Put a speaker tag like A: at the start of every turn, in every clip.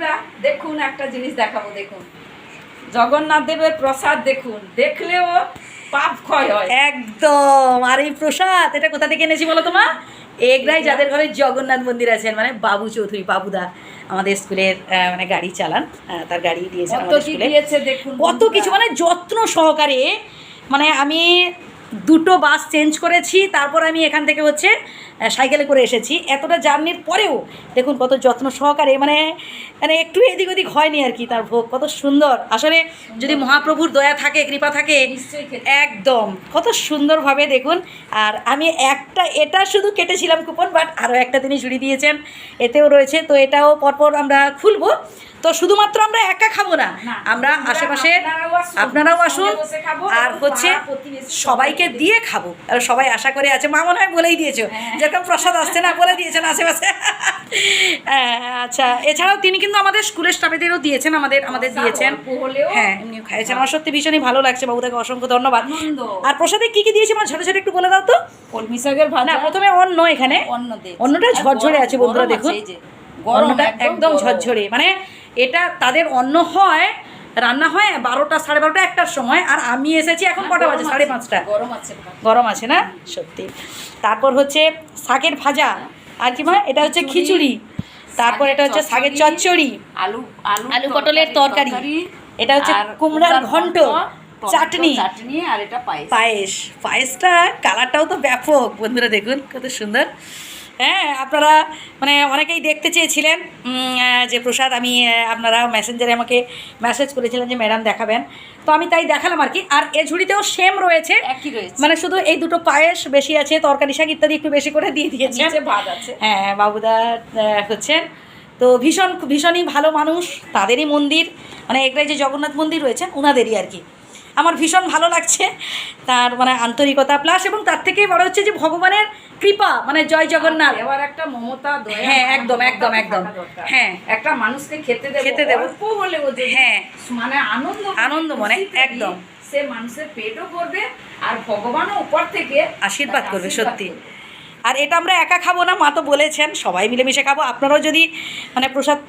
A: বন্ধুরা দেখুন একটা জিনিস দেখাবো, দেখুন জগন্নাথ দেবের প্রসাদ দেখুন, দেখলেও পাপ ক্ষয় হয়
B: একদম। আর এই প্রসাদ এটা কোথা থেকে এনেছি বলো তোমার? এগরাই যাদের ঘরে জগন্নাথ মন্দির আছেন, মানে বাবু চৌধুরী, বাবুদা আমাদের স্কুলের মানে গাড়ি চালান, তার গাড়ি দিয়েছেন আমাদের স্কুলে।
A: দেখুন
B: কত কিছু, মানে যত্ন সহকারে। মানে আমি দুটো বাস চেঞ্জ করেছি, তারপর আমি এখান থেকে হচ্ছে সাইকেলে করে এসেছি। এতটা জার্নির পরেও দেখুন কত যত্ন সহকারে, মানে মানে একটু এদিক ওদিক হয়নি আর কি তার ভোগ। কত সুন্দর আসলে, যদি মহাপ্রভুর দয়া থাকে, কৃপা থাকে, একদম কত সুন্দরভাবে দেখুন। আর আমি এটা শুধু কেটেছিলাম কুপন, বাট আরও একটা তিনি জুড়ি দিয়েছেন, এতেও রয়েছে। তো এটাও পরপর আমরা খুলবো। তো শুধুমাত্র আমরা একা খাবো না, আমরা আশেপাশে আপনারাও আসুন, আর হচ্ছে সবাইকে দিয়ে খাবো। আর সবাই আশা করে আছে, মা মনে হয় বলেই দিয়েছো, যেরকম প্রসাদ আসছে না বলে দিয়েছেন আশেপাশে। আচ্ছা, এছাড়াও তিনি কিন্তু আমাদের স্কুলের স্টাফেদেরও দিয়েছেন, আমাদের দিয়েছেন। হ্যাঁ, এমনিও খাইয়েছেন। আমার সত্যি ভীষণই ভালো লাগছে, বাবুদাকে অসংখ্য ধন্যবাদ। আর প্রসাদে কি কি দিয়েছে আমার ছোটো ছোটো একটু বলে দাও তো।
A: কলমি শাকের ভাজা,
B: না প্রথমে অন্ন, এখানে অন্নটা ঝরঝরে আছে বন্ধুরা, দেখুন অন্নটা একদম ঝরঝরে। মানে এটা তাদের অন্ন হয়, রান্না হয় 12টা, 12:30, 1টার সময়। আর আমি এসেছি এখন কটা বাজে? 5:30। গরম আছে না সত্যি। তারপর হচ্ছে শাকের ভাজা, আর কি মা এটা হচ্ছে খিচুড়ি, তারপর এটা হচ্ছে শাকের চচ্চড়ি, আলু পটলের তরকারি, এটা হচ্ছে কুমড়ার ঘন্ট, চাটনি,
A: আর এটা
B: পায়েসটা কালারটাও তো ব্যাপক বন্ধুরা, দেখুন কত সুন্দর। হ্যাঁ, আপনারা মানে অনেকেই দেখতে চেয়েছিলেন যে প্রসাদ, আমি আপনারা মেসেঞ্জারে আমাকে মেসেজ করেছিলেন যে ম্যাডাম দেখাবেন, তো আমি তাই দেখালাম আর কি। আর এ ঝুড়িতেও সেম রয়েছে,
A: একই রয়েছে,
B: মানে শুধু এই দুটো পায়েস বেশি আছে, তরকারি শাক ইত্যাদি একটু বেশি করে দিয়ে দিয়েছেন।
A: ভাত আছে।
B: হ্যাঁ, বাবুদা হচ্ছেন তো ভীষণই ভালো মানুষ, তাদেরই মন্দির, মানে এগরাই যে জগন্নাথ মন্দির রয়েছেন ওনাদেরই আর কি। আমার ভীষণ ভালো লাগছে তার মানে আন্তরিকতা, প্লাস এবং তার থেকে বড় হচ্ছে যে ভগবানের কৃপা, মানে জয় জগন্নাথ।
A: এবার একটা মমতা,
B: হ্যাঁ একদম। হ্যাঁ,
A: একটা মানুষকে খেতে দেব অল্প হলেও,
B: হ্যাঁ
A: মানে আনন্দ
B: মনে একদম,
A: সে মানুষের পেটও করবে আর ভগবানও উপর থেকে
B: আশীর্বাদ করবে সত্যি। আর এটা আমরা একা খাবো না, মা তো বলেছেন সবাই মিলেমিশে খাবো। আপনারাও যদি মানে প্রসাদ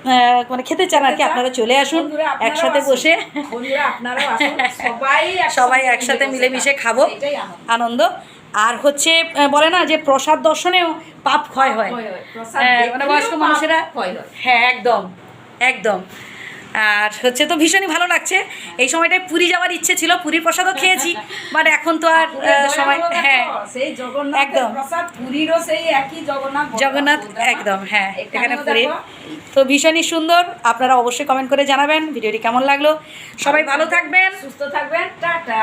B: মানে খেতে চান আর কি, আপনারা চলে আসুন একসাথে বসে, সবাই একসাথে মিলেমিশে খাবো, আনন্দ। আর হচ্ছে বলে না যে প্রসাদ দর্শনেও পাপ ক্ষয় হয়, মানে বয়স্ক মানুষেরা। হ্যাঁ একদম। আর হচ্ছে তো ভীষণই ভালো লাগছে। এই সময়টায় পুরী যাওয়ার ইচ্ছে ছিল, পুরীর প্রসাদও খেয়েছি, বাট এখন তো আর সময়। হ্যাঁ একদম, জগন্নাথ একদম। হ্যাঁ, এখানে পুরী তো ভীষণই সুন্দর। আপনারা অবশ্যই কমেন্ট করে জানাবেন ভিডিওটি কেমন লাগলো। সবাই ভালো থাকবেন,
A: সুস্থ থাকবেন, টাটা।